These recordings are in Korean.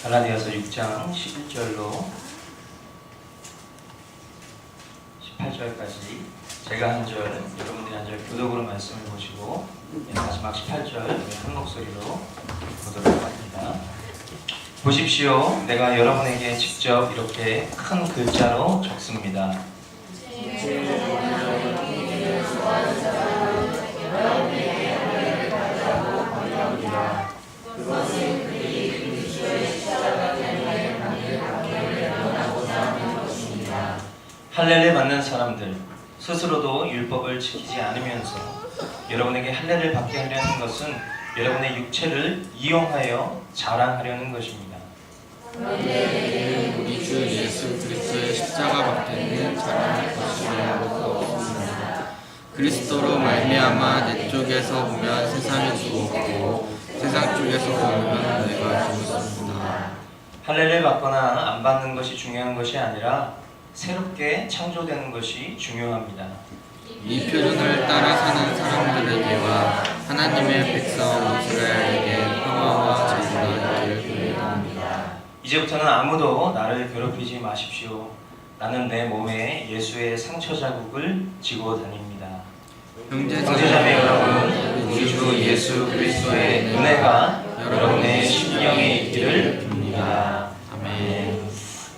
갈라디아서 6장 11절로 18절까지 제가 한 절, 여러분들이 한 절 교독으로 말씀을 보시고 마지막 18절 한 목소리로 보도록 합니다. 보십시오. 내가 여러분에게 직접 이렇게 큰 글자로 적습니다. 그것은 그들이 그리스도의 십자가 때문에 받는 박해를 면하고자 하는 것입니다. 할례를 받는 사람들 스스로도 율법을 지키지 않으면서 여러분에게 할례를 받게 하려는 것은 여러분의 육체를 이용하여 자랑하려는 것입니다. 그런데 우리 주 예수 그리스도의 십자가 밖에는 자랑할 것이 아무것도 없습니다. 그리스도로 말미암아 내 쪽에서 보면 세상이 죽었고 세상 쪽에서 보면 내가 죽었습니다. 할례를 받거나 안 받는 것이 중요한 것이 아니라 새롭게 창조되는 것이 중요합니다. 이 표준을 따라 사는 사람들에게와 하나님의 백성 이스라엘에게 평화와 자유가 있기를 기도합니다. 이제부터는 아무도 나를 괴롭히지 마십시오. 나는 내 몸에 예수의 상처 자국을 지고 다닙니다. 형제자매 여러분, 우리 주 예수 그리스도의 은혜가 여러분의 심령에 있기를 빕니다. 아멘.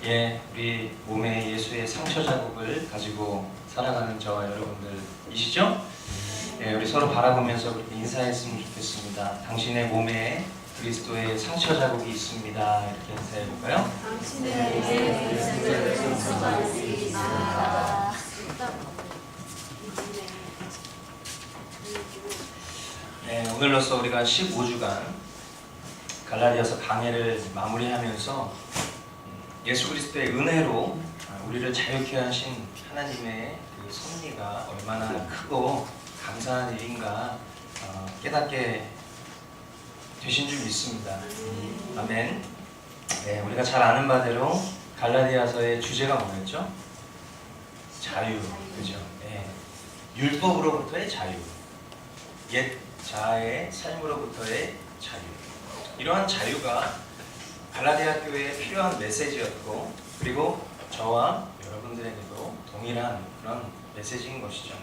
예, 우리 몸에 예수의 상처 자국을 가지고 살아가는 저와 여러분들이시죠? 예, 우리 서로 바라보면서 그렇게 인사했으면 좋겠습니다. 당신의 몸에 그리스도의 상처 자국이 있습니다. 이렇게 인사해볼까요? 당신의 몸에 그리스도의 상처 자국이 있습니다. 네, 오늘로써 우리가 15주간 갈라디아서 강해를 마무리하면서 예수 그리스도의 은혜로 우리를 자유케 하신 하나님의 그 섭리가 얼마나 크고 감사한 일인가 깨닫게 되신 줄 믿습니다. 아멘. 네, 우리가 잘 아는 바대로 갈라디아서의 주제가 뭐였죠? 자유, 그죠? 네, 율법으로부터의 자유, 옛 자아의 삶으로부터의 자유. 이러한 자유가 갈라디아 교회에 필요한 메시지였고, 그리고 저와 여러분들에게도 동일한 그런 메시지인 것이죠.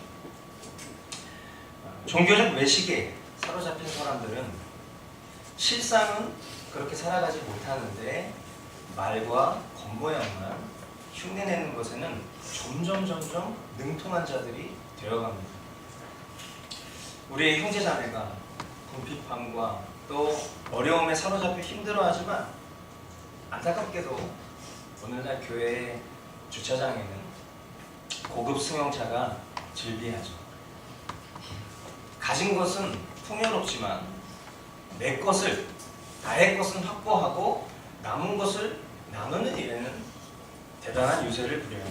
종교적 외식에 사로잡힌 사람들은 실상은 그렇게 살아가지 못하는데 말과 겉모양만 흉내내는 것에는 점점 능통한 자들이 되어갑니다. 우리의 형제자매가 궁핍함과 또 어려움에 사로잡혀 힘들어하지만 안타깝게도 오늘날 교회의 주차장에는 고급 승용차가 즐비하죠. 가진 것은 풍요롭지만 내 것을, 나의 것은 확보하고 남은 것을 나누는 일에는 대단한 유세를 부려요.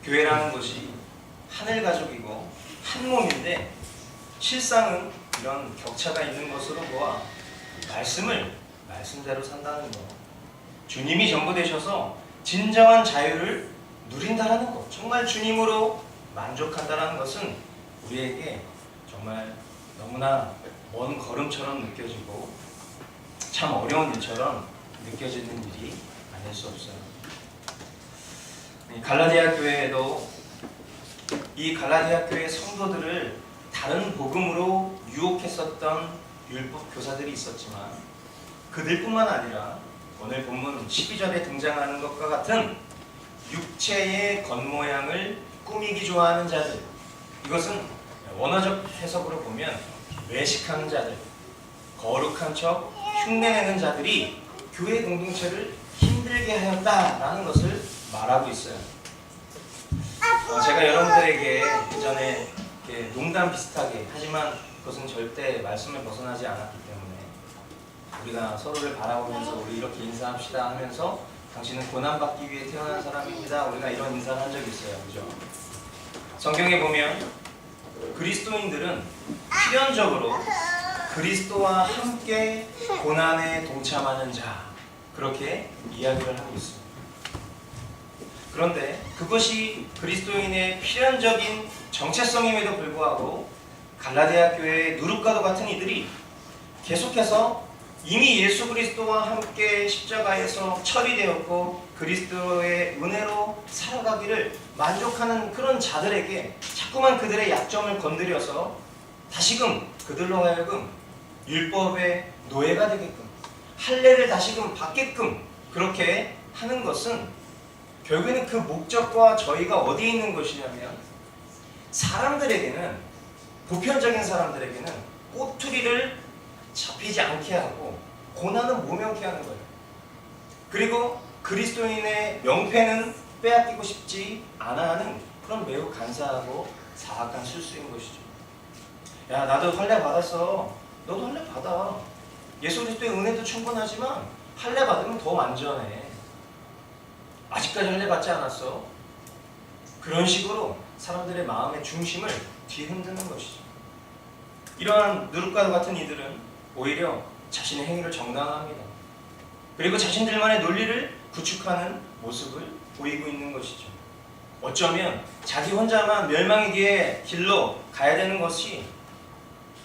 교회라는 것이 하늘 가족이고 한 몸인데 실상은 이런 격차가 있는 것으로 보아 말씀을 말씀대로 산다는 것, 주님이 전부 되셔서 진정한 자유를 누린다라는 것, 정말 주님으로 만족한다라는 것은 우리에게 정말 너무나 먼 걸음처럼 느껴지고 참 어려운 일처럼 느껴지는 일이 아닐 수 없어요. 갈라디아 교회에도 이 갈라디아 교회 성도들을 다른 복음으로 유혹했었던 율법 교사들이 있었지만 그들뿐만 아니라 오늘 본문 12절에 등장하는 것과 같은 육체의 겉모양을 꾸미기 좋아하는 자들, 이것은 원어적 해석으로 보면 외식하는 자들, 거룩한 척 흉내내는 자들이 교회 공동체를 힘들게 하였다라는 것을 말하고 있어요. 제가 여러분들에게 예전에 농담 비슷하게, 하지만 그것은 절대 말씀을 벗어나지 않았기 때문에 우리가 서로를 바라보면서 우리 이렇게 인사합시다 하면서 당신은 고난받기 위해 태어난 사람입니다. 우리가 이런 인사를 한 적이 있어요. 그죠? 성경에 보면 그리스도인들은 필연적으로 그리스도와 함께 고난에 동참하는 자, 그렇게 이야기를 하고 있습니다. 그런데 그것이 그리스도인의 필연적인 정체성임에도 불구하고 갈라디아 교회의 누룩과도 같은 이들이 계속해서 이미 예수 그리스도와 함께 십자가에서 처리되었고 그리스도의 은혜로 살아가기를 만족하는 그런 자들에게 자꾸만 그들의 약점을 건드려서 다시금 그들로 하여금 율법의 노예가 되게끔 할례를 다시금 받게끔 그렇게 하는 것은 결국에는 그 목적과 저희가 어디에 있는 것이냐면 사람들에게는 보편적인 사람들에게는 꼬투리를 잡히지 않게 하고 고난은 모면케 하는 거예요. 그리고 그리스도인의 명패는 빼앗기고 싶지 않아 하는 그런 매우 간사하고 사악한 실수인 것이죠. 야, 나도 할례 받았어. 너도 할례 받아. 예수 그리스도의 은혜도 충분하지만 할례 받으면 더 완전해. 아직까지 할례 받지 않았어. 그런 식으로 사람들의 마음의 중심을 뒤흔드는 것이죠. 이러한 누룩과 같은 이들은 오히려 자신의 행위를 정당화합니다. 그리고 자신들만의 논리를 구축하는 모습을 보이고 있는 것이죠. 어쩌면 자기 혼자만 멸망의 길로 가야 되는 것이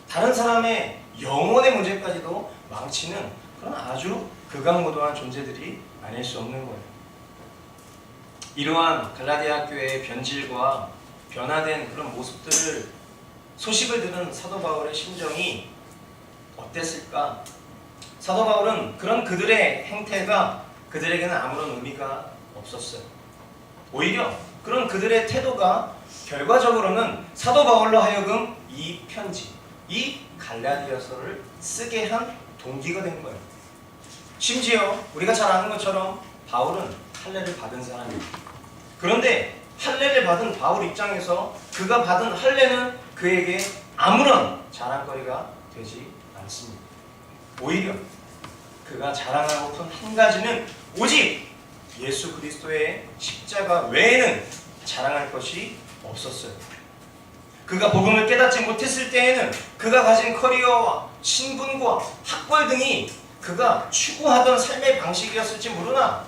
다른 사람의 영혼의 문제까지도 망치는 그런 아주 극악무도한 존재들이 아닐 수 없는 거예요. 이러한 갈라디아 교회의 변질과 변화된 그런 모습들을 소식을 들은 사도 바울의 심정이 어땠을까? 사도 바울은 그런 그들의 행태가 그들에게는 아무런 의미가 없었어요. 오히려 그런 그들의 태도가 결과적으로는 사도 바울로 하여금 이 편지, 이 갈라디아서를 쓰게 한 동기가 된 거예요. 심지어 우리가 잘 아는 것처럼 바울은 할례를 받은 사람입니다. 그런데 할례를 받은 바울 입장에서 그가 받은 할례는 그에게 아무런 자랑거리가 되지 않습니다. 오히려 그가 자랑하고픈 한 가지는 오직 예수 그리스도의 십자가 외에는 자랑할 것이 없었어요. 그가 복음을 깨닫지 못했을 때에는 그가 가진 커리어와 신분과 학벌 등이 그가 추구하던 삶의 방식이었을지 모르나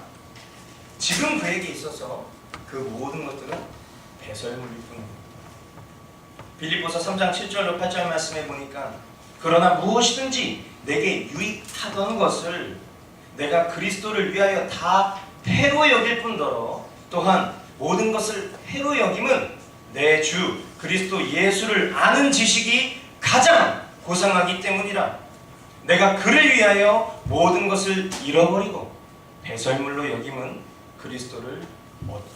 지금 그에게 있어서 그 모든 것들은 배설물일 뿐입니다. 빌립보서 3장 7절로 8절 말씀해 보니까 그러나 무엇이든지 내게 유익하던 것을 내가 그리스도를 위하여 다 해로 여길 뿐더러 또한 모든 것을 해로 여김은 내 주 그리스도 예수를 아는 지식이 가장 고상하기 때문이라. 내가 그를 위하여 모든 것을 잃어버리고 배설물로 여김은 그리스도를 얻고.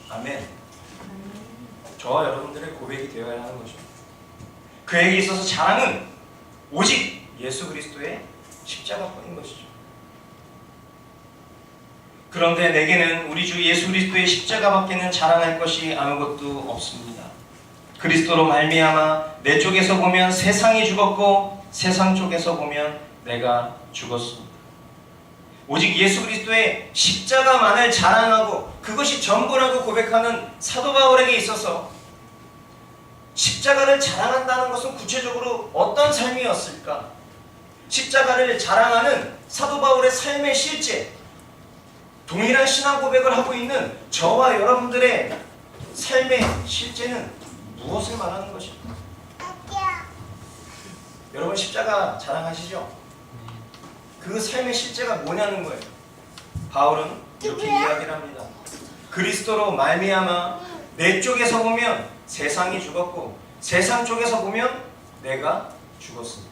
아멘. 저와 여러분들의 고백이 되어야 하는 것입니다. 그에게 있어서 자랑은 오직 예수 그리스도의 십자가뿐인 것이죠. 그런데 내게는 우리 주 예수 그리스도의 십자가밖에는 자랑할 것이 아무것도 없습니다. 그리스도로 말미암아 내 쪽에서 보면 세상이 죽었고 세상 쪽에서 보면 내가 죽었습니다. 오직 예수 그리스도의 십자가만을 자랑하고 그것이 전부라고 고백하는 사도 바울에게 있어서 십자가를 자랑한다는 것은 구체적으로 어떤 삶이었을까? 십자가를 자랑하는 사도 바울의 삶의 실제, 동일한 신앙 고백을 하고 있는 저와 여러분들의 삶의 실제는 무엇을 말하는 것일까? 여러분 십자가 자랑하시죠? 그 삶의 실제가 뭐냐는 거예요. 바울은 이렇게 이야기를 합니다. 그리스도로 말미암아 내 쪽에서 보면 세상이 죽었고 세상 쪽에서 보면 내가 죽었습니다.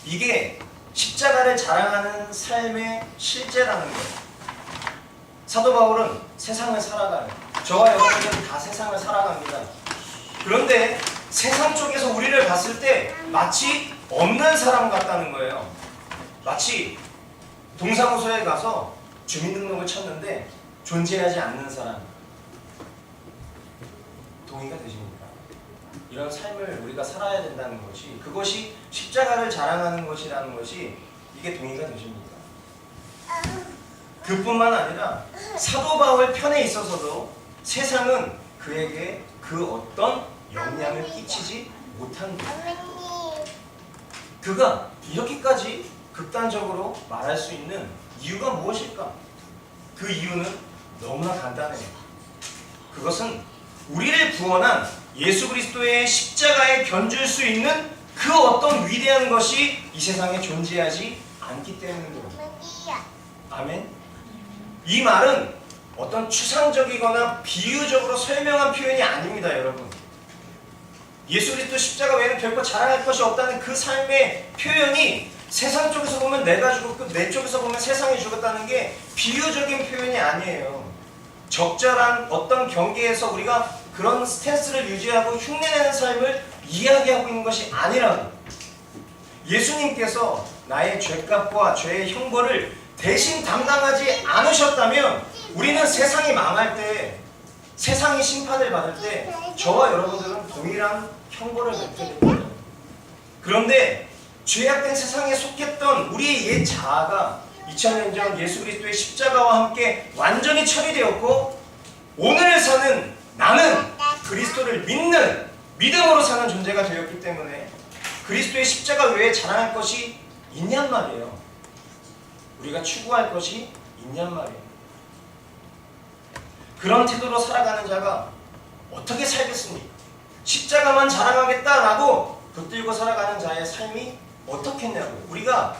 이게 십자가를 자랑하는 삶의 실제라는 거예요. 사도 바울은 세상을 살아가요. 저와 여러분들은 다 세상을 살아갑니다. 그런데 세상 쪽에서 우리를 봤을 때 마치 없는 사람 같다는 거예요. 마치 동사무소에 가서 주민등록을 쳤는데 존재하지 않는 사람. 동의가 되십니까? 이런 삶을 우리가 살아야 된다는 것이, 그것이 십자가를 자랑하는 것이라는 것이 이게 동의가 되십니까? 그뿐만 아니라 사도 바울 편에 있어서도 세상은 그에게 그 어떤 영향을 끼치지 못한 거예요. 그가 이렇게까지 극단적으로 말할 수 있는 이유가 무엇일까? 그 이유는 너무나 간단해요. 그것은 우리를 구원한 예수 그리스도의 십자가에 견줄 수 있는 그 어떤 위대한 것이 이 세상에 존재하지 않기 때문입니다. 아멘. 이 말은 어떤 추상적이거나 비유적으로 설명한 표현이 아닙니다, 여러분. 예수 그리스도 십자가 외에는 결코 자랑할 것이 없다는 그 삶의 표현이 세상 쪽에서 보면 내가 죽었고 내 쪽에서 보면 세상이 죽었다는 게 비유적인 표현이 아니에요. 적절한 어떤 경계에서 우리가 그런 스탠스를 유지하고 흉내내는 삶을 이야기하고 있는 것이 아니라고. 예수님께서 나의 죄값과 죄의 형벌을 대신 담당하지 않으셨다면 우리는 세상이 망할 때, 세상이 심판을 받을 때 저와 여러분들은 동일한 형벌을 받게 됩니다. 그런데 죄악된 세상에 속했던 우리의 옛 자아가 2000년 전 예수 그리스도의 십자가와 함께 완전히 처리되었고, 오늘 사는 나는 그리스도를 믿는 믿음으로 사는 존재가 되었기 때문에 그리스도의 십자가 외에 자랑할 것이 있냔 말이에요. 우리가 추구할 것이 있냔 말이에요. 그런 태도로 살아가는 자가 어떻게 살겠습니까? 십자가만 자랑하겠다라고 붙들고 살아가는 자의 삶이 어떻겠냐고요. 우리가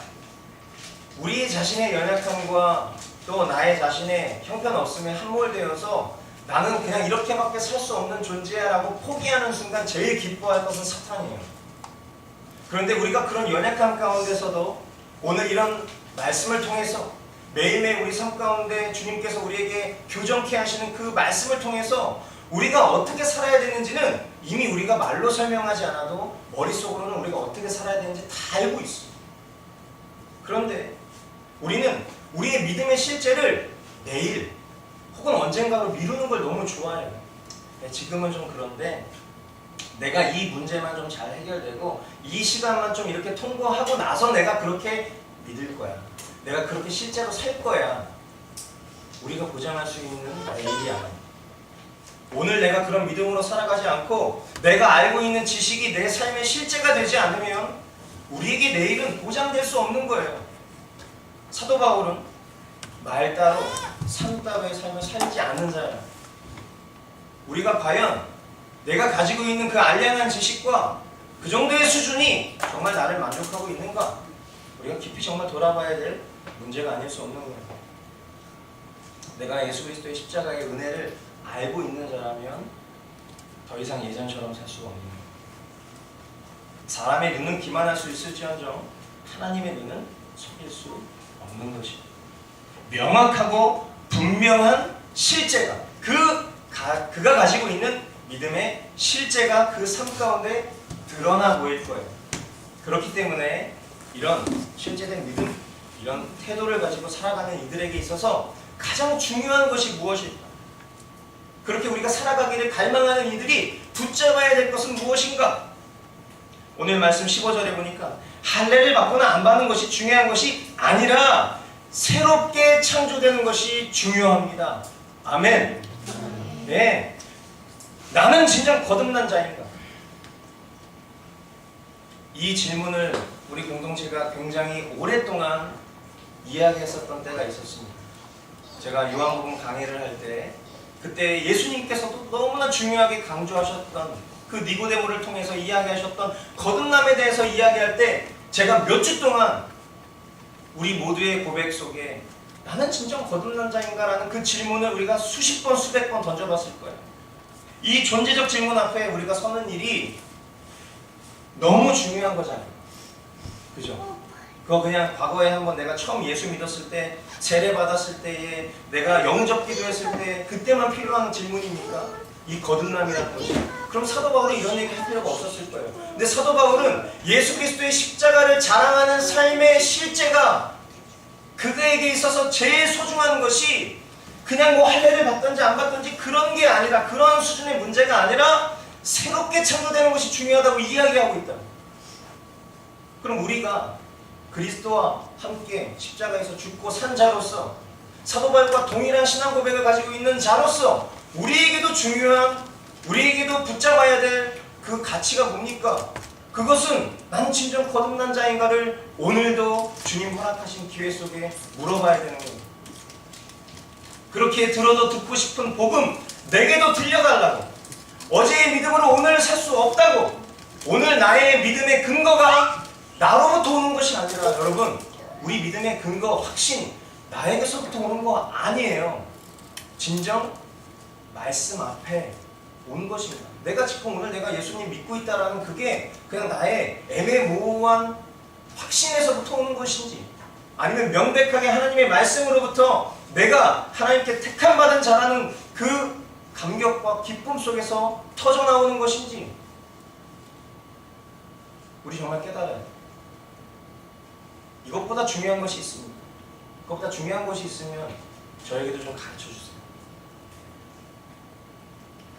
우리 자신의 연약함과 또 나의 자신의 형편없음에 함몰되어서 나는 그냥 이렇게밖에 살 수 없는 존재야 라고 포기하는 순간 제일 기뻐할 것은 사탄이에요. 그런데 우리가 그런 연약함 가운데서도 오늘 이런 말씀을 통해서 매일매일 우리 삶 가운데 주님께서 우리에게 교정케 하시는 그 말씀을 통해서 우리가 어떻게 살아야 되는지는 이미 우리가 말로 설명하지 않아도 머릿속으로는 우리가 어떻게 살아야 되는지 다 알고 있어요. 그런데 우리는 우리의 믿음의 실제를 내일 혹은 언젠가로 미루는 걸 너무 좋아해요. 지금은 좀 그런데 내가 이 문제만 좀 잘 해결되고 이 시간만 좀 이렇게 통과하고 나서 내가 그렇게 믿을 거야. 내가 그렇게 실제로 살 거야. 우리가 보장할 수 있는 내일이 아니야. 오늘 내가 그런 믿음으로 살아가지 않고 내가 알고 있는 지식이 내 삶의 실제가 되지 않으면 우리에게 내일은 보장될 수 없는 거예요. 사도 바울은 말 따로 삶 따로의 삶을 살지 않는 자예요. 우리가 과연 내가 가지고 있는 그 알량한 지식과 그 정도의 수준이 정말 나를 만족하고 있는가? 우리가 깊이 정말 돌아봐야 될 문제가 아닐 수 없는 거예요. 내가 예수 그리스도의 십자가의 은혜를 알고 있는 자라면 더 이상 예전처럼 살 수가 없는 거예요. 사람의 눈은 기만할 수 있을지언정 하나님의 눈은 속일 수 없는 것입니다. 명확하고 분명한 실제가 그가 가지고 있는 믿음의 실제가 그 삶 가운데 드러나 보일 거예요. 그렇기 때문에 이런 실제된 믿음, 이런 태도를 가지고 살아가는 이들에게 있어서 가장 중요한 것이 무엇일까? 그렇게 우리가 살아가기를 갈망하는 이들이 붙잡아야 될 것은 무엇인가? 오늘 말씀 15절에 보니까 할례를 받거나 안 받는 것이 중요한 것이 아니라 새롭게 창조되는 것이 중요합니다. 아멘. 네. 나는 진정 거듭난 자인가? 이 질문을 우리 공동체가 굉장히 오랫동안 이야기했었던 때가 있었습니다. 제가 요한복음 강의를 할 때 그때 예수님께서도 너무나 중요하게 강조하셨던 그 니고데모를 통해서 이야기하셨던 거듭남에 대해서 이야기할 때 제가 몇 주 동안 우리 모두의 고백 속에 나는 진정 거듭난 자인가? 라는 그 질문을 우리가 수십 번 수백 번 던져봤을 거예요. 이 존재적 질문 앞에 우리가 서는 일이 너무 중요한 거잖아요. 그죠? 그거 그냥 과거에 한번 내가 처음 예수 믿었을 때, 세례 받았을 때에, 내가 영접 기도했을 때 그때만 필요한 질문입니까? 이 거듭남이라는 것이. 그럼 사도 바울이 이런 얘기 할 필요가 없었을 거예요. 근데 사도 바울은 예수 그리스도의 십자가를 자랑하는 삶의 실제가 그에게 있어서 제일 소중한 것이 그냥 뭐 할례를 받든지 안 받든지 그런 게 아니라, 그런 수준의 문제가 아니라 새롭게 창조되는 것이 중요하다고 이야기하고 있다. 그럼 우리가 그리스도와 함께 십자가에서 죽고 산 자로서, 사도 바울과 동일한 신앙 고백을 가지고 있는 자로서 우리에게도 중요한, 우리에게도 붙잡아야 될 그 가치가 뭡니까? 그것은 나는 진정 거듭난 자인가를 오늘도 주님 허락하신 기회 속에 물어봐야 되는 겁니다. 그렇게 들어도 듣고 싶은 복음 내게도 들려달라고, 어제의 믿음으로 오늘 살 수 없다고, 오늘 나의 믿음의 근거가 나로부터 오는 것이 아니라 여러분, 우리 믿음의 근거, 확신, 나에게서부터 오는 거 아니에요. 진정 말씀 앞에 온 것입니다. 내가 지금 오늘 내가 예수님 믿고 있다라는 그게 그냥 나의 애매모호한 확신에서부터 오는 것인지, 아니면 명백하게 하나님의 말씀으로부터 내가 하나님께 택함받은 자라는 그 감격과 기쁨 속에서 터져나오는 것인지, 우리 정말 깨달아야 돼요. 이것보다 중요한 것이 있습니다. 이것보다 중요한 것이 있으면 저에게도 좀 가르쳐주세요.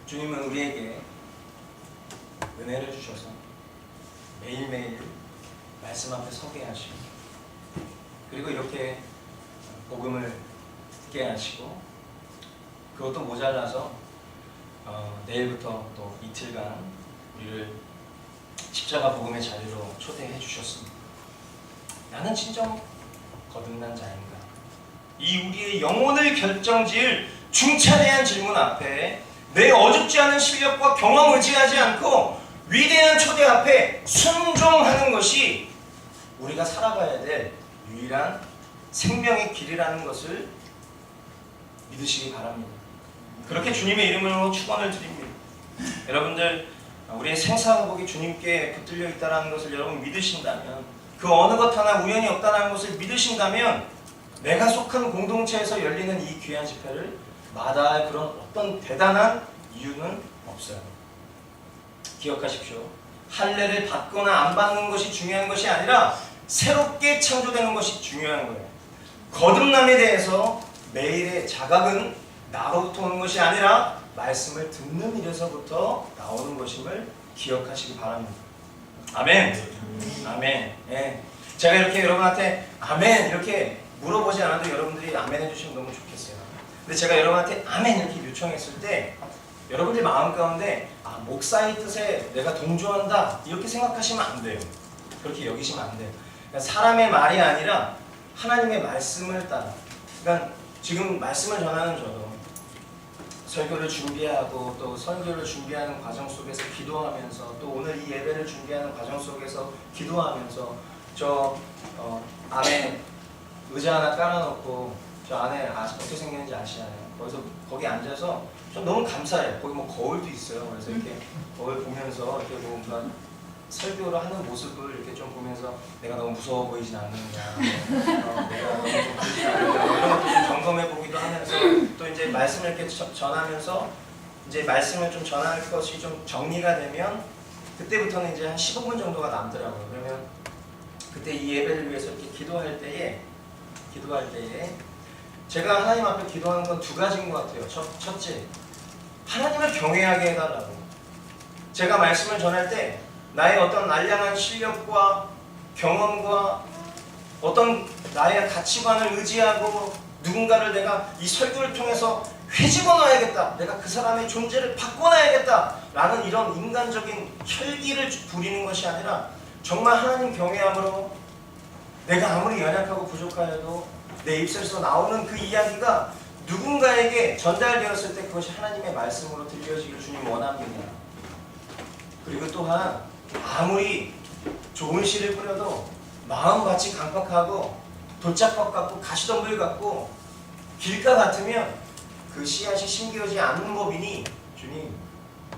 주님은 우리에게 은혜를 주셔서 매일매일 말씀 앞에 서게 하시고, 그리고 이렇게 복음을 듣게 하시고, 그것도 모자라서 내일부터 또 이틀간 우리를 십자가 복음의 자리로 초대해 주셨습니다. 나는 진정 거듭난 자인가? 이 우리의 영혼을 결정지을 중차대한 질문 앞에 내 어줍지 않은 실력과 경험 의지하지 않고 위대한 초대 앞에 순종하는 것이 우리가 살아가야 될 유일한 생명의 길이라는 것을 믿으시기 바랍니다. 그렇게 주님의 이름으로 축원을 드립니다. 여러분들, 우리의 생사화복이 주님께 붙들려 있다는 것을 여러분 믿으신다면, 그 어느 것 하나 우연이 없다는 것을 믿으신다면, 내가 속한 공동체에서 열리는 이 귀한 집회를 마다할 그런 어떤 대단한 이유는 없어요. 기억하십시오. 할례를 받거나 안 받는 것이 중요한 것이 아니라 새롭게 창조되는 것이 중요한 거예요. 거듭남에 대해서 매일의 자각은 나로부터 오는 것이 아니라 말씀을 듣는 일에서부터 나오는 것임을 기억하시기 바랍니다. 아멘. 아멘. 예. 제가 이렇게 여러분한테 아멘 이렇게 물어보지 않아도 여러분들이 아멘 해주시면 너무 좋겠어요. 근데 제가 여러분한테 아멘 이렇게 요청했을 때 여러분들 마음 가운데 목사의 뜻에 내가 동조한다 이렇게 생각하시면 안 돼요. 그렇게 여기시면 안 돼요. 그러니까 사람의 말이 아니라 하나님의 말씀을 따라. 그러니까 지금 말씀을 전하는 저도 설교를 준비하고 또 설교를 준비하는 과정 속에서 기도하면서, 또 오늘 이 예배를 준비하는 과정 속에서 기도하면서 저 안에 의자 하나 깔아놓고 저 안에 어떻게 생겼는지 아시잖아요. 거기 앉아서 좀 너무 감사해요. 거기 뭐 거울도 있어요. 그래서 이렇게 거울 보면서 이렇게 뭔가 설교를 하는 모습을 이렇게 좀 보면서 내가 너무 무서워 보이진 않는가, 내가 너무 좀 그러지 않는가, 이런 것도 좀 점검해 보기도 하면서, 또 이제 말씀을 이렇게 전하면서 이제 말씀을 좀 전할 것이 좀 정리가 되면 그때부터는 이제 한 15분 정도가 남더라고요. 그러면 그때 이 예배를 위해서 이렇게 기도할 때에 제가 하나님 앞에 기도하는 건 두 가지인 것 같아요. 첫째, 하나님을 경외하게 해달라고. 제가 말씀을 전할 때 나의 어떤 알량한 실력과 경험과 어떤 나의 가치관을 의지하고 누군가를 내가 이 설교를 통해서 회집어 놔야겠다, 내가 그 사람의 존재를 바꿔놔야겠다 라는 이런 인간적인 혈기를 부리는 것이 아니라 정말 하나님 경외함으로 내가 아무리 연약하고 부족하여도 내 입술에서 나오는 그 이야기가 누군가에게 전달되었을 때 그것이 하나님의 말씀으로 들려지길 주님 원합니다. 그리고 또한 아무리 좋은 씨를 뿌려도 마음밭이 강팍하고 돌짝밭 같고 가시덤불 같고 길가 같으면 그 씨앗이 심겨지지 않는 법이니 주님,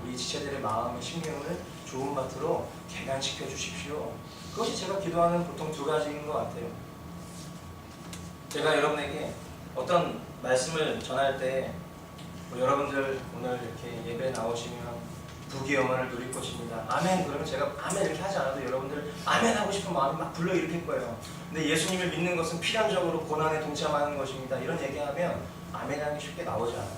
우리 지체들의 마음의 심령을 좋은 밭으로 개간시켜 주십시오. 그것이 제가 기도하는 보통 두 가지인 것 같아요. 제가 여러분에게 어떤 말씀을 전할 때 여러분들 오늘 이렇게 예배 나오시면 부귀 영화를 누릴 것입니다. 아멘. 그러면 제가 아멘 이렇게 하지 않아도 여러분들 아멘 하고 싶은 마음이 막 불러일으킬 거예요. 근데 예수님을 믿는 것은 필연적으로 고난에 동참하는 것입니다. 이런 얘기하면 아멘 하기 쉽게 나오지 않아요.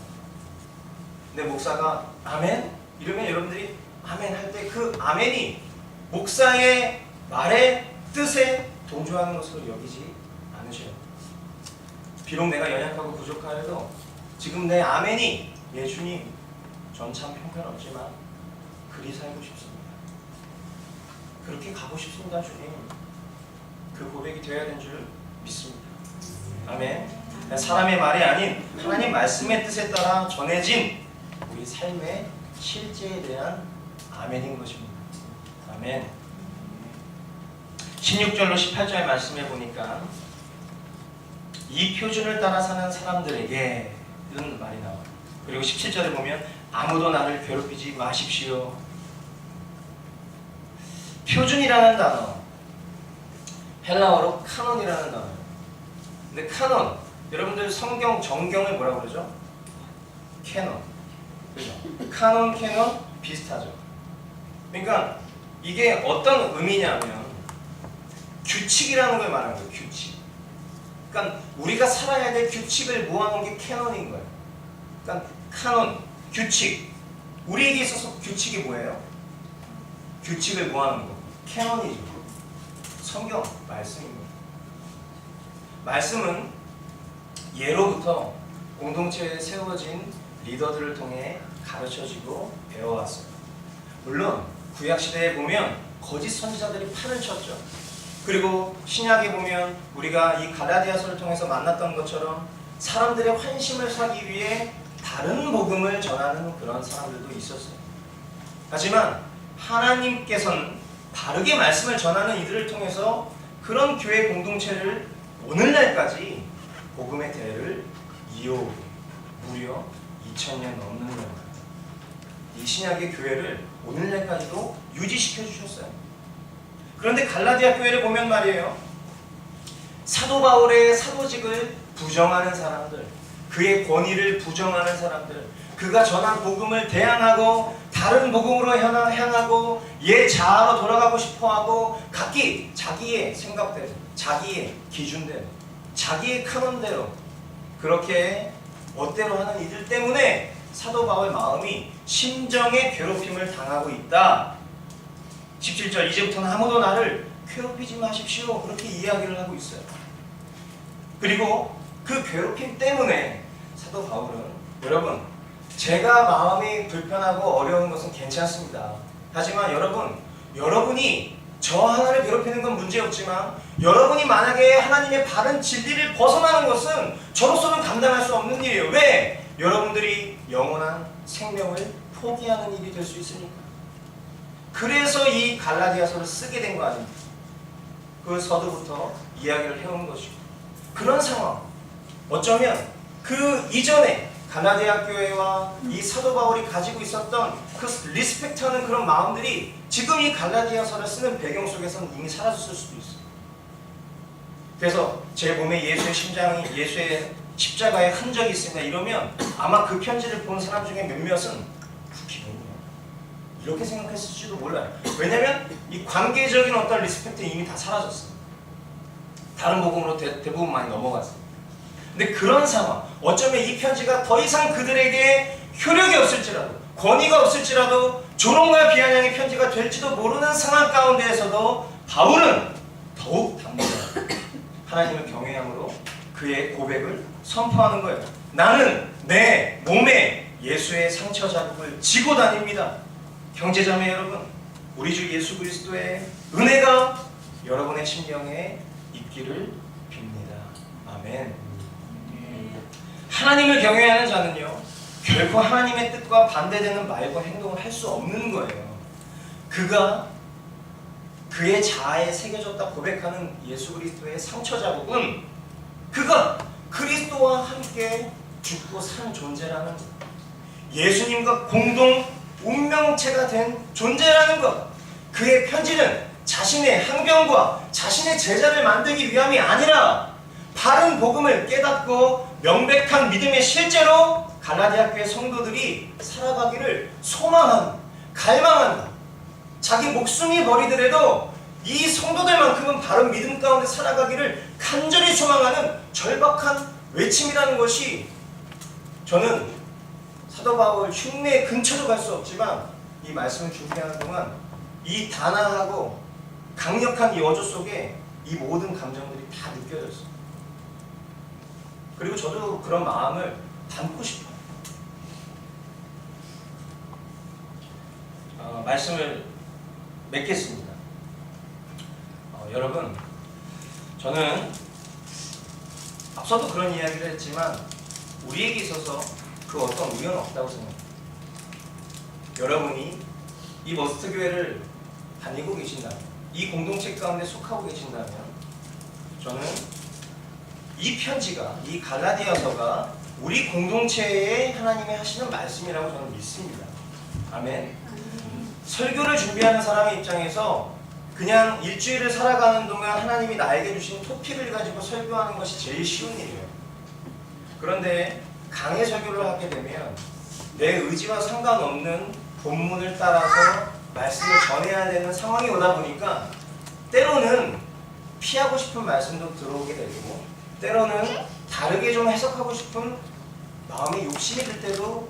근데 목사가 아멘? 이러면 여러분들이 아멘 할 때 그 아멘이 목사의 말의 뜻에 동조하는 것으로 여기지 않으셔요. 비록 내가 연약하고 부족하여도 지금 내 아멘이 예수님, 전 참 형편없지만 그리 살고 싶습니다. 그렇게 가고 싶습니다, 주님. 그 고백이 되어야 되는 줄 믿습니다. 아멘. 사람의 말이 아닌 하나님 말씀의 뜻에 따라 전해진 우리 삶의 실제에 대한 아멘인 것입니다. 아멘. 16절로 18절 말씀해 보니까 이 표준을 따라 사는 사람들에게 이런 말이 나와요. 그리고 17절에 보면 아무도 나를 괴롭히지 마십시오. 표준이라는 단어, 헬라어로 카논이라는 단어예요. 근데 카논, 여러분들 성경 정경을 뭐라고 그러죠? 캐논. 그죠? 카논, 캐논 비슷하죠. 그러니까 이게 어떤 의미냐면 규칙이라는 걸 말하는 거예요. 규칙. 그러니까 우리가 살아야 될 규칙을 모아놓은 게 캐논인 거예요. 그러니까 카논, 규칙. 우리에게 있어서 규칙이 뭐예요? 규칙을 모아놓은 거. 캐논이죠. 성경 말씀입니다. 말씀은 예로부터 공동체에 세워진 리더들을 통해 가르쳐지고 배워왔어요. 물론 구약시대에 보면 거짓 선지자들이 판을 쳤죠. 그리고 신약에 보면 우리가 이 갈라디아서를 통해서 만났던 것처럼 사람들의 환심을 사기 위해 다른 복음을 전하는 그런 사람들도 있었어요. 하지만 하나님께서는 바르게 말씀을 전하는 이들을 통해서 그런 교회 공동체를 오늘날까지 복음의 대를 이어오게 무려 2000년 넘는 영광. 이 신약의 교회를 오늘날까지도 유지시켜 주셨어요. 그런데 갈라디아 교회를 보면 말이에요. 사도 바울의 사도직을 부정하는 사람들, 그의 권위를 부정하는 사람들, 그가 전한 복음을 대항하고 다른 복음으로 향하고 옛 자아로 돌아가고 싶어하고 각기 자기의 생각대로, 자기의 기준대로, 자기의 카논대로 그렇게 멋대로 하는 이들 때문에 사도 바울 마음이 심정의 괴롭힘을 당하고 있다. 17절 이제부터는 아무도 나를 괴롭히지 마십시오. 그렇게 이야기를 하고 있어요. 그리고 그 괴롭힘 때문에 사도 바울은 여러분 제가 마음이 불편하고 어려운 것은 괜찮습니다. 하지만 여러분이 저 하나를 괴롭히는 건 문제없지만 여러분이 만약에 하나님의 바른 진리를 벗어나는 것은 저로서는 감당할 수 없는 일이에요. 왜? 여러분들이 영원한 생명을 포기하는 일이 될 수 있으니까. 그래서 이 갈라디아서를 쓰게 된 거 아닙니까? 그 서두부터 이야기를 해온 것이고 그런 상황 어쩌면 그 이전에 갈라디아 교회와 이 사도 바울이 가지고 있었던 그 리스펙트하는 그런 마음들이 지금 이 갈라디아서를 쓰는 배경 속에서는 이미 사라졌을 수도 있어요. 그래서 제 몸에 예수의 심장이 예수의 십자가의 흔적이 있습니다. 이러면 아마 그 편지를 본 사람 중에 몇몇은 기분이요 이렇게 생각했을지도 몰라요. 왜냐하면 이 관계적인 어떤 리스펙트는 이미 다 사라졌어요. 다른 복음으로 대부분 많이 넘어갔어요. 근데 그런 상황, 어쩌면 이 편지가 더 이상 그들에게 효력이 없을지라도, 권위가 없을지라도 조롱과 비아냥의 편지가 될지도 모르는 상황 가운데에서도 바울은 더욱 당분간 하나님을 경외함으로 그의 고백을 선포하는 거예요. 나는 내 몸에 예수의 상처 자국을 지고 다닙니다. 형제자매 여러분, 우리 주 예수 그리스도의 은혜가 여러분의 심령에 있기를 빕니다. 아멘. 하나님을 경외하는 자는요 결코 하나님의 뜻과 반대되는 말과 행동을 할 수 없는 거예요. 그가 그의 자아에 새겨졌다 고백하는 예수 그리스도의 상처 자국은 그가 그리스도와 함께 죽고 산 존재라는 것, 예수님과 공동 운명체가 된 존재라는 것. 그의 편지는 자신의 항변과 자신의 제자를 만들기 위함이 아니라 바른 복음을 깨닫고 명백한 믿음의 실제로 갈라디아 교회 성도들이 살아가기를 소망하는, 갈망하는, 자기 목숨이 버리더라도 이 성도들만큼은 바른 믿음 가운데 살아가기를 간절히 소망하는 절박한 외침이라는 것이, 저는 사도 바울 흉내 근처도 갈 수 없지만 이 말씀을 준비하는 동안 이 단아하고 강력한 이 어조 속에 이 모든 감정들이 다 느껴졌어요. 그리고 저도 그런 마음을 담고 싶어요. 말씀을 맺겠습니다. 여러분, 저는 앞서도 그런 이야기를 했지만 우리에게 있어서 그 어떤 우연은 없다고 생각합니다. 여러분이 이 머스트 교회를 다니고 계신다면, 이 공동체 가운데 속하고 계신다면, 저는 이 편지가, 이 갈라디아서가 우리 공동체에 하나님이 하시는 말씀이라고 저는 믿습니다. 아멘. 설교를 준비하는 사람의 입장에서 그냥 일주일을 살아가는 동안 하나님이 나에게 주신 토픽을 가지고 설교하는 것이 제일 쉬운 일이에요. 그런데 강의 설교를 하게 되면 내 의지와 상관없는 본문을 따라서 말씀을 전해야 되는 상황이 오다 보니까 때로는 피하고 싶은 말씀도 들어오게 되고, 때로는 다르게 좀 해석하고 싶은 마음의 욕심이 들 때도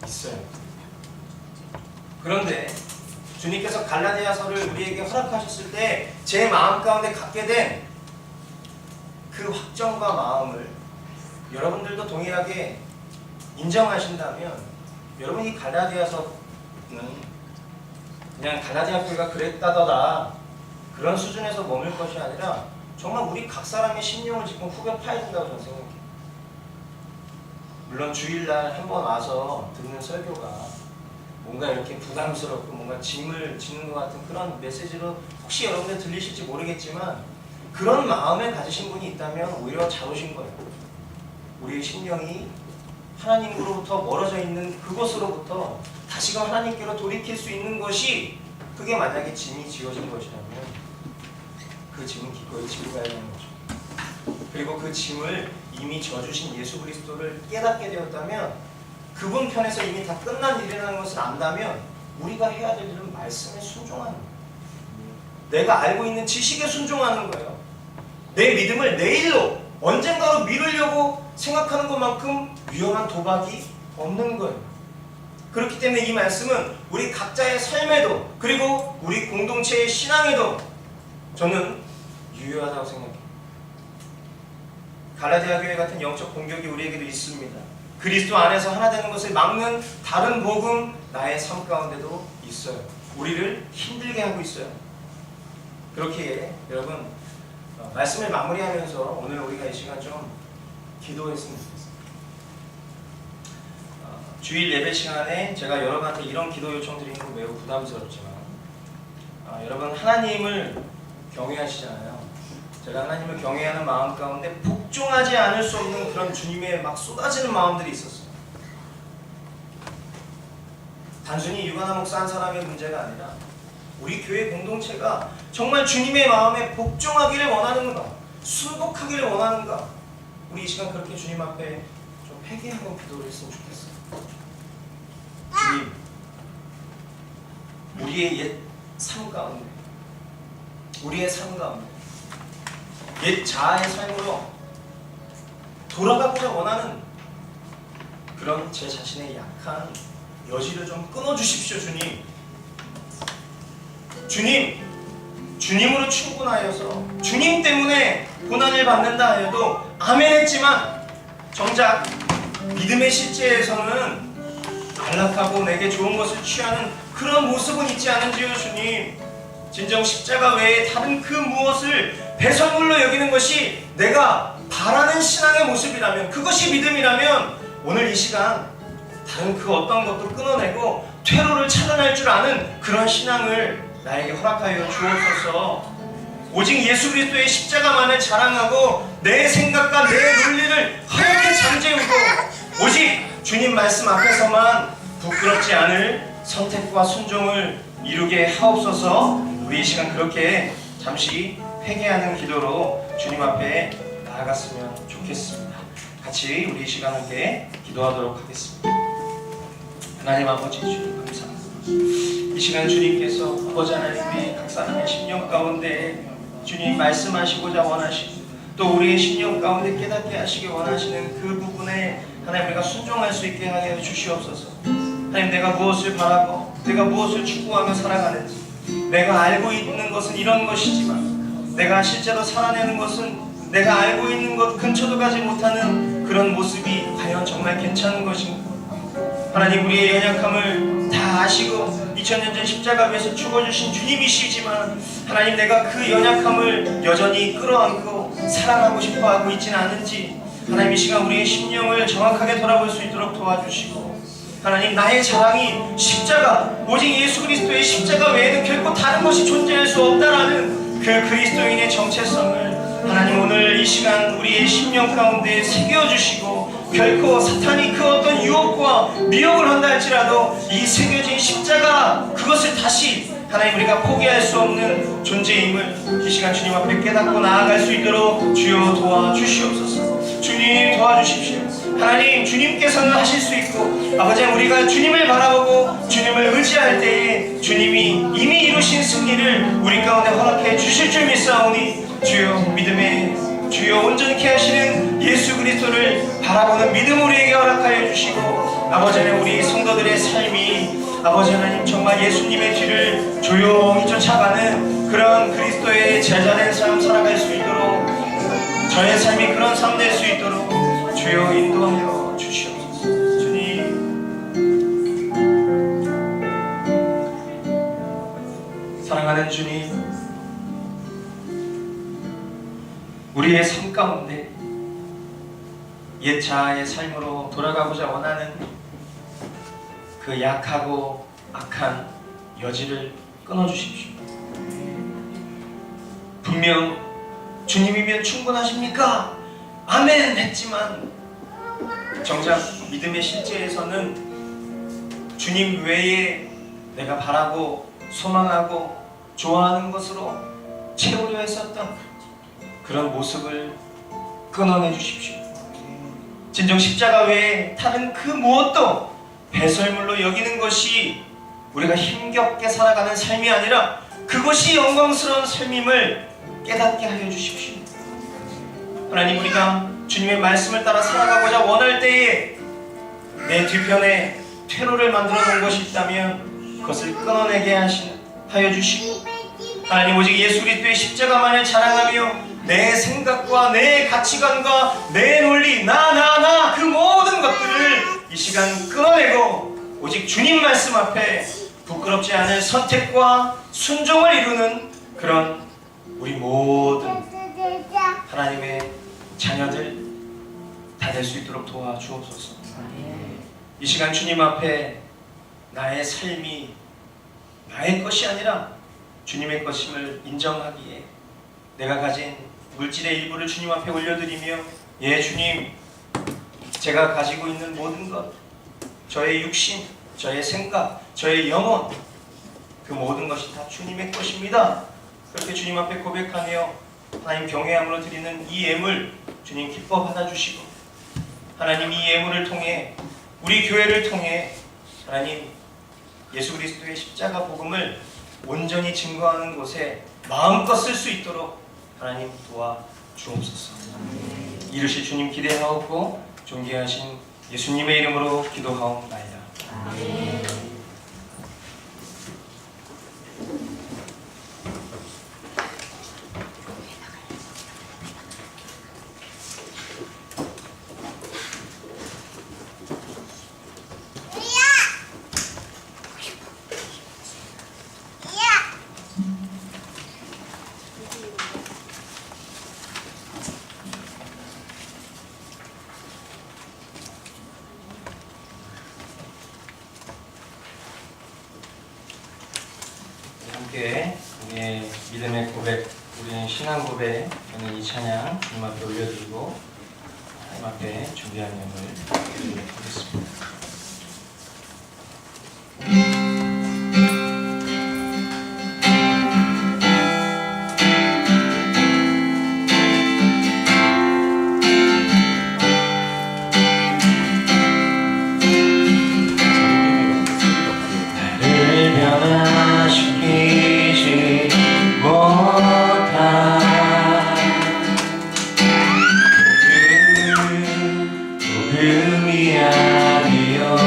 있어요. 그런데 주님께서 갈라디아서를 우리에게 허락하셨을 때 제 마음 가운데 갖게 된 그 확정과 마음을 여러분들도 동일하게 인정하신다면, 여러분 이 갈라디아서는 그냥 갈라디아 교회가 그랬다더라 그런 수준에서 머물 것이 아니라 정말 우리 각 사람의 심령을 지금 후벼 파야 된다고 저는 생각해요. 물론 주일날 한번 와서 듣는 설교가 뭔가 이렇게 부담스럽고 뭔가 짐을 지는 것 같은 그런 메시지로 혹시 여러분들 들리실지 모르겠지만, 그런 마음을 가지신 분이 있다면 오히려 잘 오신 거예요. 우리의 심령이 하나님으로부터 멀어져 있는 그곳으로부터 다시금 하나님께로 돌이킬 수 있는 것이, 그게 만약에 짐이 지어진 것이라면 그 짐은 기꺼이 지고 가야 되는 거죠. 그리고 그 짐을 이미 져주신 예수 그리스도를 깨닫게 되었다면, 그분 편에서 이미 다 끝난 일이라는 것을 안다면 우리가 해야 될 일은 말씀에 순종하는 거예요. 내가 알고 있는 지식에 순종하는 거예요. 내 믿음을 내일로, 언젠가로 미루려고 생각하는 것만큼 위험한 도박이 없는 거예요. 그렇기 때문에 이 말씀은 우리 각자의 삶에도, 그리고 우리 공동체의 신앙에도 저는 유효하다고 생각해요. 갈라디아 교회 같은 영적 공격이 우리에게도 있습니다. 그리스도 안에서 하나 되는 것을 막는 다른 복음, 나의 삶 가운데도 있어요. 우리를 힘들게 하고 있어요. 그렇게 여러분 말씀을 마무리하면서 오늘 우리가 이 시간 좀 기도했으면 좋겠습니다. 주일 예배 시간에 제가 여러분한테 이런 기도 요청 드리는 거 매우 부담스럽지만, 여러분 하나님을 경외하시잖아요. 제가 하나님을 경외하는 마음 가운데 복종하지 않을 수 없는 그런 주님의 막 쏟아지는 마음들이 있었어요. 단순히 유관하 목사 한 사람의 문제가 아니라 우리 교회 공동체가 정말 주님의 마음에 복종하기를 원하는가, 순복하기를 원하는가, 우리 이 시간 그렇게 주님 앞에 좀 회개하고 기도를 했으면 좋겠어요. 주님, 우리의 옛 삶 가운데, 우리의 삶 가운데 옛 자아의 삶으로 돌아가고자 원하는 그런 제 자신의 약한 여지를 좀 끊어주십시오. 주님, 주님, 주님으로 충분하여서 주님 때문에 고난을 받는다 하여도 아멘 했지만, 정작 믿음의 실제에서는 안락하고 내게 좋은 것을 취하는 그런 모습은 있지 않은지요. 주님, 진정 십자가 외에 다른 그 무엇을 배설물로 여기는 것이 내가 바라는 신앙의 모습이라면, 그것이 믿음이라면 오늘 이 시간 다른 그 어떤 것도 끊어내고 퇴로를 차단할 줄 아는 그런 신앙을 나에게 허락하여 주옵소서. 오직 예수 그리스도의 십자가만을 자랑하고 내 생각과 내 논리를 하얗게 잠재우고 오직 주님 말씀 앞에서만 부끄럽지 않을 선택과 순종을 이루게 하옵소서. 우리 이 시간 그렇게 잠시 회개하는 기도로 주님 앞에 나아갔으면 좋겠습니다. 같이 우리 이 시간 함께 기도하도록 하겠습니다. 하나님 아버지, 주님 감사합니다. 이 시간 주님께서 아버지 하나님 우리 각 사람의 심령 가운데 주님 말씀하시고자 원하시고 또 우리의 심령 가운데 깨닫게 하시기 원하시는 그 부분에 하나님 우리가 순종할 수 있게 하여 주시옵소서. 하나님, 내가 무엇을 바라고 내가 무엇을 추구하며 살아가는지, 내가 알고 있는 것은 이런 것이지만 내가 실제로 살아내는 것은 내가 알고 있는 것 근처도 가지 못하는 그런 모습이 과연 정말 괜찮은 것인가? 하나님, 우리의 연약함을 다 아시고 2000년 전 십자가 위에서 죽어주신 주님이시지만 하나님, 내가 그 연약함을 여전히 끌어안고 사랑하고 싶어하고 있지는 않은지 하나님 이 시간 우리의 심령을 정확하게 돌아볼 수 있도록 도와주시고 하나님, 나의 자랑이 십자가, 오직 예수 그리스도의 십자가 외에는 결코 다른 것이 존재할 수 없다라는 그 그리스도인의 정체성을 하나님 오늘 이 시간 우리의 심령 가운데 새겨주시고, 결코 사탄이 그 어떤 유혹과 미혹을 한다 할지라도 이 새겨진 십자가, 그것을 다시 하나님 우리가 포기할 수 없는 존재임을 이 시간 주님 앞에 깨닫고 나아갈 수 있도록 주여 도와주시옵소서. 주님 도와주십시오. 하나님, 주님께서는 하실 수 있고, 아버지, 우리가 주님을 바라보고 주님을 의지할 때에 주님이 이미 이루신 승리를 우리 가운데 허락해 주실 줄 믿사오니, 주여 믿음의 주여 온전케 하시는 예수 그리스도를 바라보는 믿음 우리에게 허락하여 주시고, 아버지 하나님, 우리 성도들의 삶이 아버지 하나님 정말 예수님의 뒤를 조용히 쫓아가는 그런 그리스도의 제자된 삶 살아갈 수 있도록, 저의 삶이 그런 삶 될 수 있도록 주여 인도하여 주시옵소서. 주님, 사랑하는 주님, 우리의 삶 가운데 옛 자아의 삶으로 돌아가고자 원하는 그 약하고 악한 여지를 끊어주십시오. 분명 주님이면 충분하십니까? 아멘 했지만 정작 믿음의 실제에서는 주님 외에 내가 바라고 소망하고 좋아하는 것으로 채우려 했었던 그런 모습을 끊어내 주십시오. 진정 십자가 외에 다른 그 무엇도 배설물로 여기는 것이 우리가 힘겹게 살아가는 삶이 아니라 그것이 영광스러운 삶임을 깨닫게 하여 주십시오. 하나님, 우리가 주님의 말씀을 따라 살아가고자 원할 때에 내 뒤편에 퇴로를 만들어 놓은 것이 있다면 그것을 끊어내게 하여 주시고, 하나님, 오직 예수 그리스도의 십자가만을 자랑하며 내 생각과 내 가치관과 내 논리, 나 그 모든 것들을 이 시간 끊어내고 오직 주님 말씀 앞에 부끄럽지 않을 선택과 순종을 이루는 그런 우리 모든 하나님의 자녀들 다 될 수 있도록 도와주옵소서. 이 시간 주님 앞에 나의 삶이 나의 것이 아니라 주님의 것임을 인정하기에 내가 가진 물질의 일부를 주님 앞에 올려드리며, 예 주님, 제가 가지고 있는 모든 것, 저의 육신, 저의 생각, 저의 영혼, 그 모든 것이 다 주님의 것입니다. 그렇게 주님 앞에 고백하며 하나님 경외함으로 드리는 이 예물 주님 기뻐 받아주시고, 하나님 이 예물을 통해 우리 교회를 통해 하나님 예수 그리스도의 십자가 복음을 온전히 증거하는 곳에 마음껏 쓸 수 있도록 하나님 도와주옵소서. 이르실 주님 기대하옵고 존귀하신 예수님의 이름으로 기도하옵나이다. 함께 우리의 믿음의 고백, 우리의 신앙 고백, 저는 이 찬양 주님 앞에 올려드리고 하나님 앞에 준비한 예물 드리도록 하겠습니다. 복음이 아니요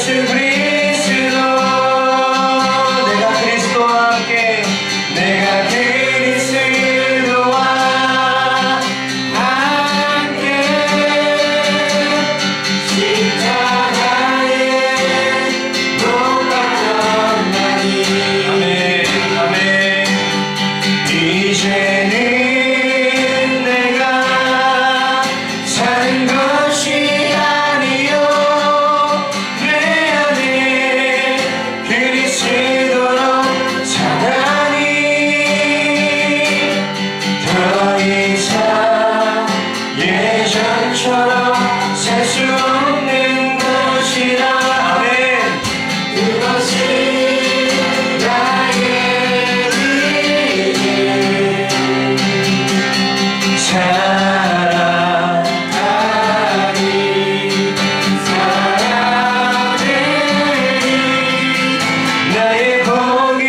예수 그리스도 내가 그리스도와 함께 내가 그리스도와 함께 십자가에 못 박혔나니 아멘 아멘 이제는 내가 사는 것이 아니요 내 안에 그리스도로 사나니 더 이상 예전처럼 살 수 없는 것이라 아멘 그것이 나의 길이 사랑하리 사랑하리 나의 복이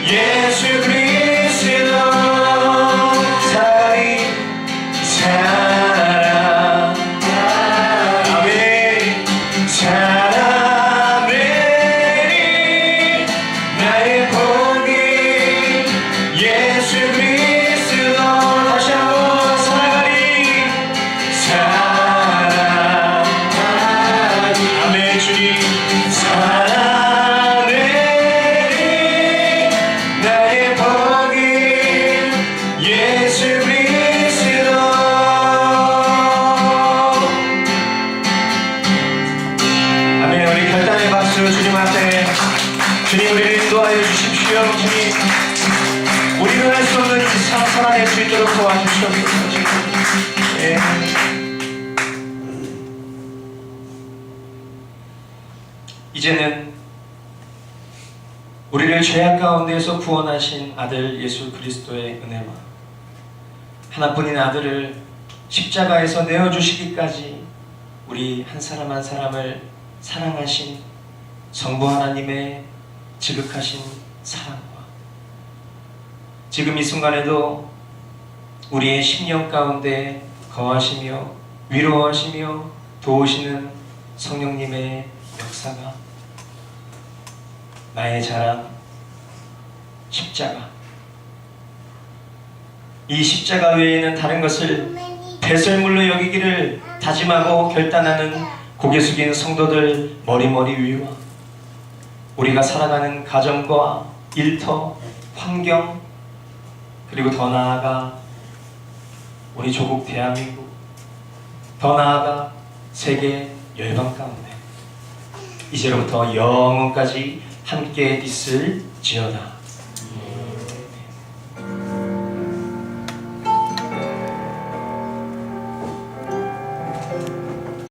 예수 그리스도 사랑하리 아멘 사랑하리 나의 복이 예수 그리스도 다시 한번 사랑하리 사랑하리 아멘 주님 사랑하리 나의 복이 예수 그리스도 아멘 우리 결단의 박수 주님 앞에 주님 우리를 인도하여 주십시오 주님 우리는 할 수 없는 참 살아낼 수 있도록 도와주시옵소서 주님 예. 이제는 우리를 죄악 가운데에서 구원하신 아들 예수 그리스도의 은혜와 하나뿐인 아들을 십자가에서 내어주시기까지 우리 한 사람 한 사람을 사랑하신 성부 하나님의 지극하신 사랑과 지금 이 순간에도 우리의 심령 가운데 거하시며 위로하시며 도우시는 성령님의 역사가 나의 자랑 십자가 이 십자가 외에는 다른 것을 배설물로 여기기를 다짐하고 결단하는 고개 숙인 성도들 머리머리 위와 우리가 살아가는 가정과 일터, 환경 그리고 더 나아가 우리 조국 대한민국 더 나아가 세계 열방 가운데 이제로부터 영원까지 함께 있을지어다.